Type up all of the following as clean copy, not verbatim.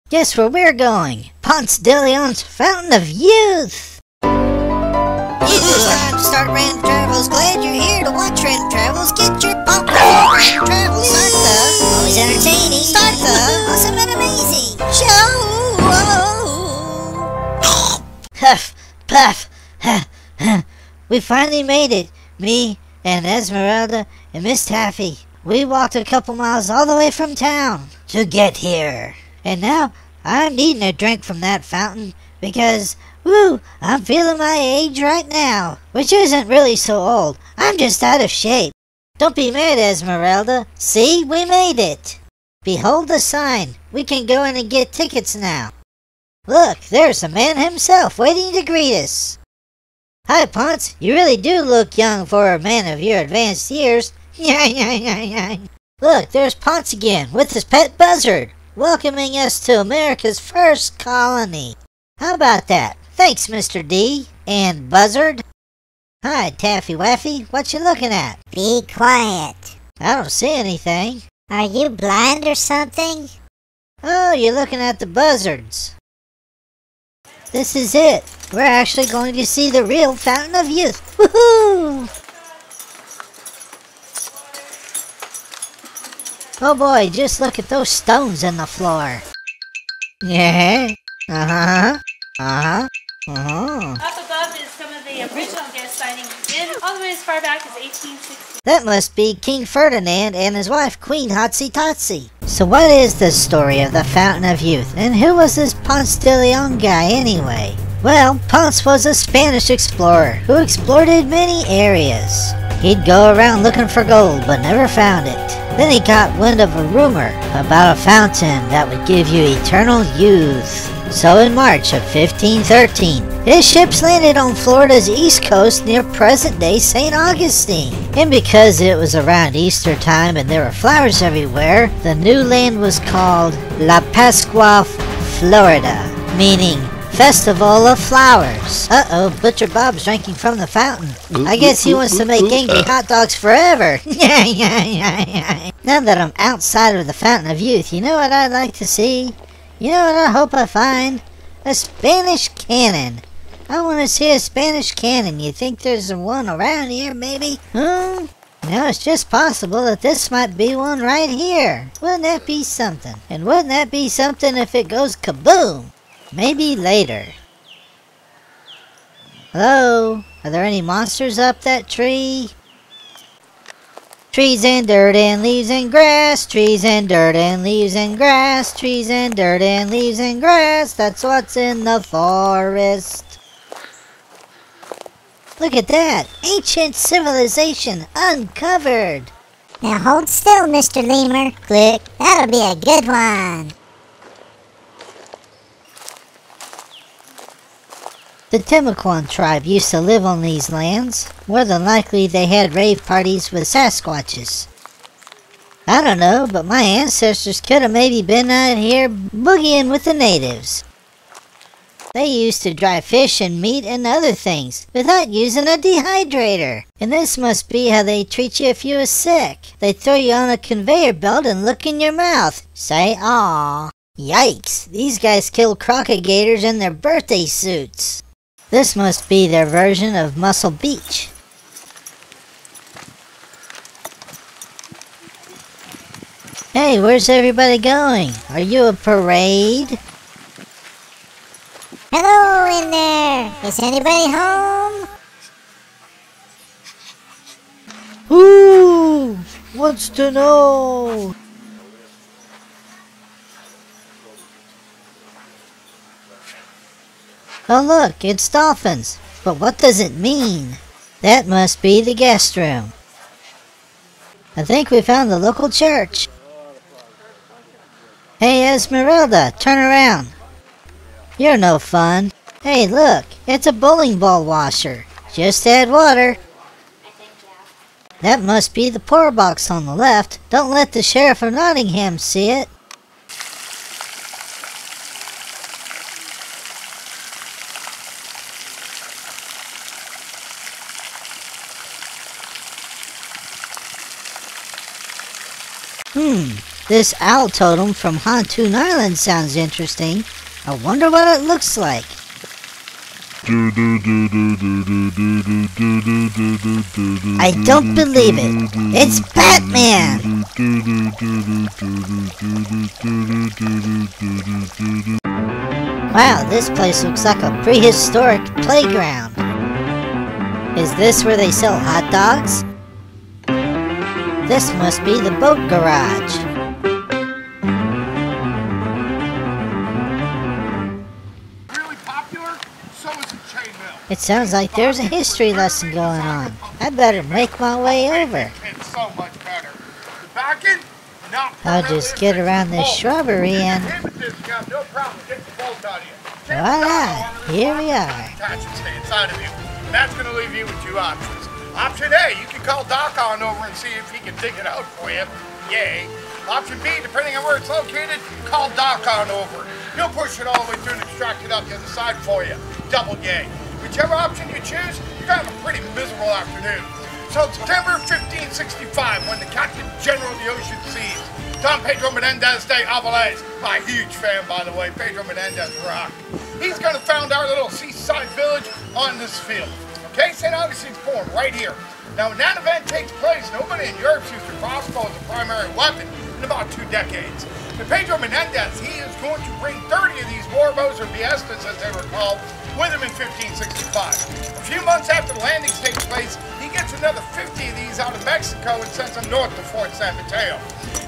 Guess where we're going? Ponce DeLeon's Fountain of Youth! It's time to start Random Travels. Glad you're here to watch Random Travels. Get your popcorn. Random Travels. Start the always entertaining. Start the awesome and amazing show. Huff, puff, we finally made it. Me and Esmeralda and Miss Taffy. We walked a couple miles all the way from town to get here. And now I'm needing a drink from that fountain because, woo, I'm feeling my age right now, which isn't really so old. I'm just out of shape. Don't be mad, Esmeralda. See, we made it. Behold the sign. We can go in and get tickets now. Look, there's the man himself waiting to greet us. Hi, Ponce. You really do look young for a man of your advanced years. Look, there's Ponce again with his pet buzzard, welcoming us to America's first colony. How about that? Thanks, Mr. D. And Buzzard. Hi, Taffy Waffy. What you looking at? Be quiet. I don't see anything. Are you blind or something? Oh, you're looking at the buzzards. This is it. We're actually going to see the real Fountain of Youth. Woohoo! Oh boy, just look at those stones in the floor. Yeah. Up above is some of the original guest signings in all the way as far back as 1860. That must be King Ferdinand and his wife Queen Hotsy Totsy. So what is the story of the Fountain of Youth, and who was this Ponce DeLeon guy anyway? Well, Ponce was a Spanish explorer who explored many areas. He'd go around looking for gold but never found it. Then he caught wind of a rumor about a fountain that would give you eternal youth. So in March of 1513, his ships landed on Florida's east coast near present-day St. Augustine. And because it was around Easter time and there were flowers everywhere, the new land was called La Pascua, Florida, meaning Festival of Flowers. Uh-oh, Butcher Bob's drinking from the fountain. I guess he wants to make angry hot dogs forever. Now that I'm outside of the Fountain of Youth, you know what I'd like to see? You know what I hope I find? A Spanish cannon. I want to see a Spanish cannon. You think there's one around here, maybe? No, it's just possible that this might be one right here. Wouldn't that be something? And wouldn't that be something if it goes kaboom? Maybe later. Hello? Are there any monsters up that tree? Trees and dirt and leaves and grass, trees and dirt and leaves and grass, trees and dirt and leaves and grass, that's what's in the forest. Look at that! Ancient civilization uncovered! Now hold still, Mr. Lemur. Click. That'll be a good one. The Timucuan tribe used to live on these lands. More than likely they had rave parties with Sasquatches. I don't know, but my ancestors could have maybe been out here boogieing with the natives. They used to dry fish and meat and other things without using a dehydrator. And this must be how they treat you if you are sick. They throw you on a conveyor belt and look in your mouth. Say, "Aw." Yikes, these guys killed crocodigators in their birthday suits. This must be their version of Muscle Beach. Hey, where's everybody going? Are you a parade? Hello in there. Is anybody home? Who wants to know? Oh look, it's dolphins. But what does it mean? That must be the guest room. I think we found the local church. Hey Esmeralda, turn around. You're no fun. Hey look, it's a bowling ball washer. Just add water. That must be the pour box on the left. Don't let the Sheriff of Nottingham see it. This owl totem from Pontoon Island sounds interesting. I wonder what it looks like. I don't believe it. It's Batman! Wow, this place looks like a prehistoric playground. Is this where they sell hot dogs? This must be the boat garage. It sounds like there's a history lesson going on. I better make my way over. I'll just get around this shrubbery and... voila! Here we are. That's going to leave you with two options. Option A, you can call Doc on over and see if he can dig it out for you. Yay. Option B, depending on where it's located, call Doc on over. He'll push it all the way through and extract it out the other side for you. Double yay. Whichever option you choose, you're going to have a pretty miserable afternoon. So September 1565, when the Captain General of the Ocean Seas, Don Pedro Menendez de Avilés, my huge fan by the way, Pedro Menendez rock. He's going to found our little seaside village on this field. Okay, St. Augustine's born right here. Now when that event takes place, nobody in Europe's used a crossbow as a primary weapon in about 2 decades. And Pedro Menendez, he is going to bring 30 of these warbows, or ballestas as they were called, with him in 1565. A few months after the landings take place, he gets another 50 of these out of Mexico and sends them north to Fort San Mateo.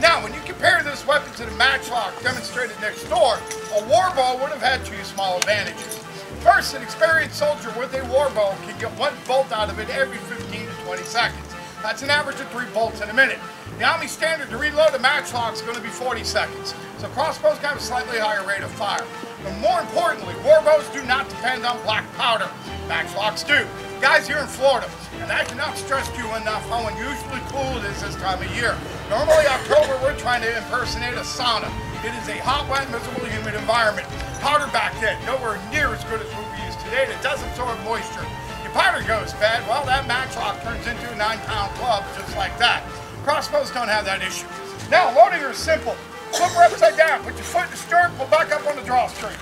Now, when you compare this weapon to the matchlock demonstrated next door, a warbow would have had 2 small advantages. First, an experienced soldier with a warbow can get 1 bolt out of it every 15 to 20 seconds. That's an average of 3 bolts in a minute. The Army standard to reload a matchlock is going to be 40 seconds, so crossbows can have a slightly higher rate of fire. But more importantly, warbows do not depend on black powder. Matchlocks do. Guys, you're in Florida, and I cannot stress to you enough how unusually cool it is this time of year. Normally October, we're trying to impersonate a sauna. It is a hot, wet, miserable, humid environment. Powder back then, nowhere near as good as what we use today, and it does absorb moisture. Your powder goes bad, well, that matchlock turns into a 9-pound club just like that. Crossbows don't have that issue. Now, loading is simple. Flip her upside down, put your foot in the stirrup, pull back up on the drawstring.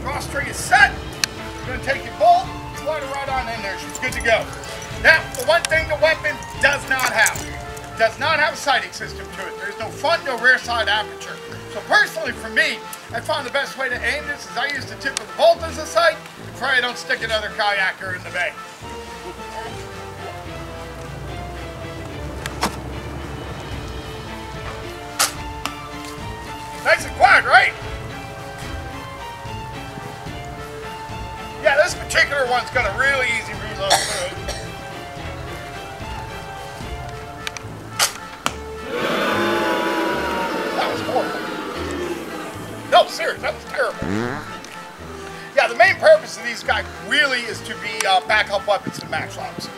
Drawstring is set. You're going to take your bolt, slide it right on in there. She's good to go. Now, the one thing the weapon does not have a sighting system to it. There's no front, no rear side aperture. So personally, for me, I found the best way to aim this is I use the tip of the bolt as a sight, and pray I don't stick another kayaker in the bay. Nice and quiet, right? Yeah, this particular one's got a really easy reload to it. That was horrible. No, serious, that was terrible. Yeah, the main purpose of these guys really is to be backup weapons to matchlocks.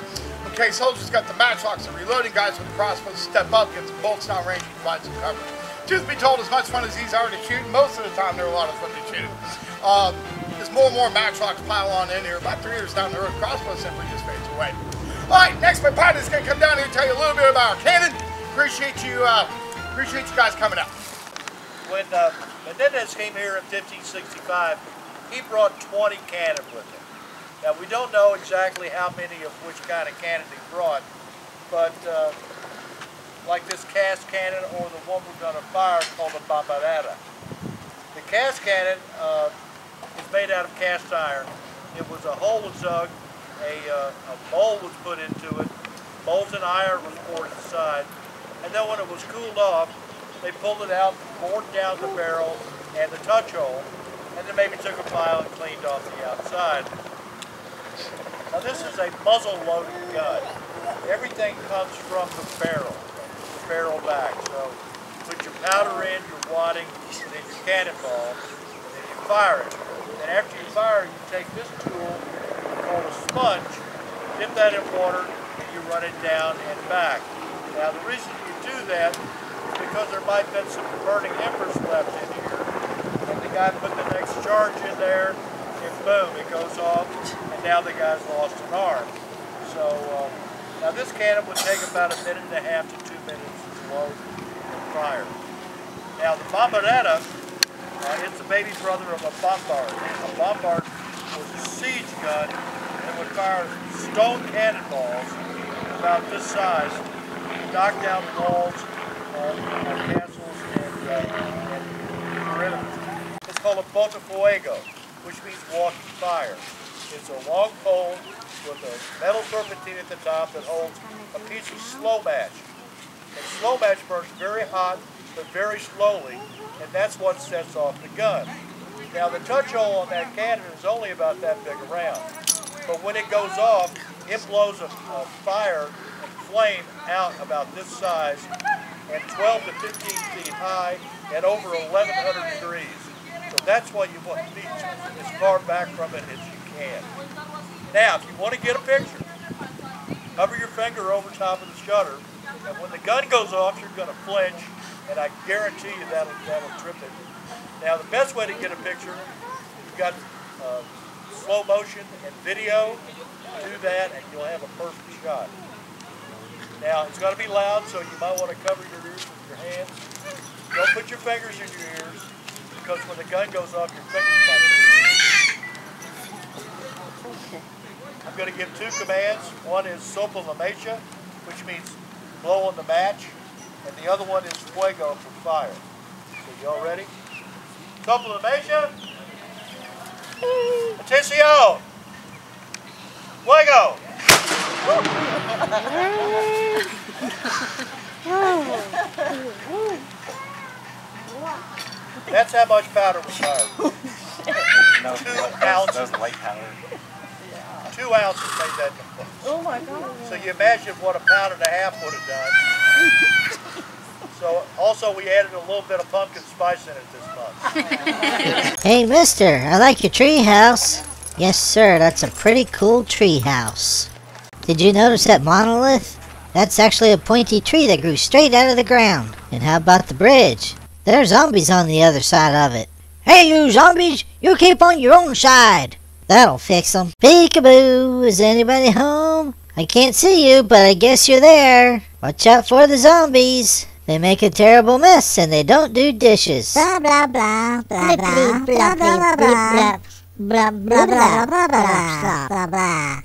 Okay, soldiers got the matchlocks and reloading guys with the crossbows step up, get some bolts down range, and provide some cover. Truth be told, as much fun as these are to shoot, most of the time they're a lot of fun to shoot. As more and more matchlocks pile on in here, about 3 years down the road, crossbow simply just fades away. All right, next my partner is going to come down here and tell you a little bit about our cannon. Appreciate you guys coming out. When Menendez came here in 1565, he brought 20 cannon with him. Now we don't know exactly how many of which kind of cannon he brought, but like this cast cannon or the one we're going to fire called a bombarda. The cast cannon is made out of cast iron. It was a hole was dug, a bowl was put into it, molten iron was poured inside, and then when it was cooled off, they pulled it out, bored down the barrel and the touch hole, and then maybe took a file and cleaned off the outside. Now this is a muzzle-loaded gun. Everything comes from the barrel back. So you put your powder in, your wadding, and then your cannonball, and then you fire it. And after you fire, you take this tool called a sponge, dip that in water, and you run it down and back. Now the reason you do that is because there might have been some burning embers left in here, and the guy put the next charge in there, and boom, it goes off, and now the guy's lost an arm. So Now this cannon would take about 1.5 minutes to 2 minutes to load and fire. Now the bombardetta, it's the baby brother of a bombard. A bombard was a siege gun that would fire stone cannonballs about this size, knock down walls of castles and perimeters. It's called a bota fuego, which means walking fire. It's a long pole with a metal serpentine at the top that holds a piece of slow match. And slow match burns very hot, but very slowly, and that's what sets off the gun. Now the touch hole on that cannon is only about that big around, but when it goes off, it blows a fire and flame out about this size and 12 to 15 feet high and over 1,100 degrees. So that's why you want to be as far back from it as you can. Now, if you want to get a picture, hover your finger over top of the shutter, and when the gun goes off, you're going to flinch, and I guarantee you that'll trip it. Now, the best way to get a picture, you've got slow motion and video. Do that, and you'll have a perfect shot. Now, it's got to be loud, so you might want to cover your ears with your hands. Don't put your fingers in your ears, because when the gun goes off, your fingers might move. I'm going to give 2 commands. One is sopla la mecha, which means blow on the match, and the other one is fuego for fire. So y'all ready? Sopla la mecha. Atención. Fuego. That's how much powder we fired. 2 ounces. White powder. 2 ounces made that difference. Oh my God. So you imagine what 1.5 pounds would have done. So also we added a little bit of pumpkin spice in it this month. Hey mister, I like your tree house. Yes sir, that's a pretty cool tree house. Did you notice that monolith? That's actually a pointy tree that grew straight out of the ground. And how about the bridge? There are zombies on the other side of it. Hey you zombies, you keep on your own side. That'll fix them. Peekaboo, is anybody home? I can't see you, but I guess you're there. Watch out for the zombies. They make a terrible mess and they don't do dishes. Blah blah blah blah blah blah blah blah blah blah blah blah blah blah blah.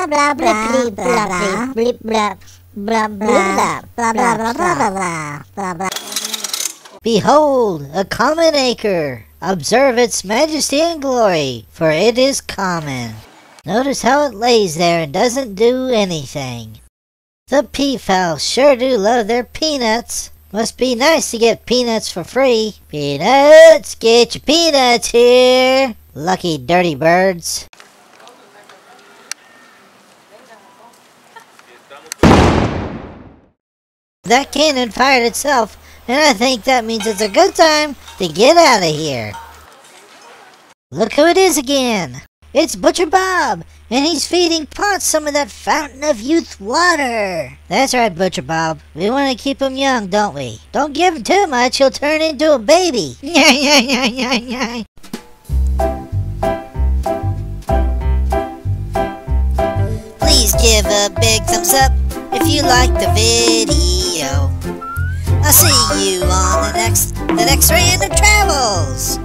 Blah blah blah blah blip blah blah blah blah blah blah blah blah blah. Behold, a common acre. Observe its majesty and glory, for it is common. Notice how it lays there and doesn't do anything. The peafowls sure do love their peanuts. Must be nice to get peanuts for free. Peanuts, get your peanuts here. Lucky dirty birds. That cannon fired itself, and I think that means it's a good time to get out of here. Look who it is again. It's Butcher Bob, and he's feeding Ponce some of that Fountain of Youth water. That's right, Butcher Bob. We want to keep him young, don't we? Don't give him too much, he'll turn into a baby. Please give a big thumbs up if you like the video. I'll see you on the next Random Travels.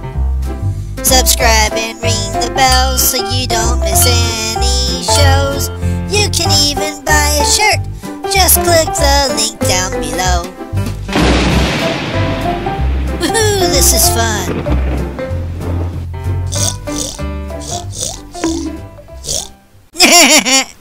Subscribe and ring the bell so you don't miss any shows. You can even buy a shirt. Just click the link down below. Woohoo, this is fun.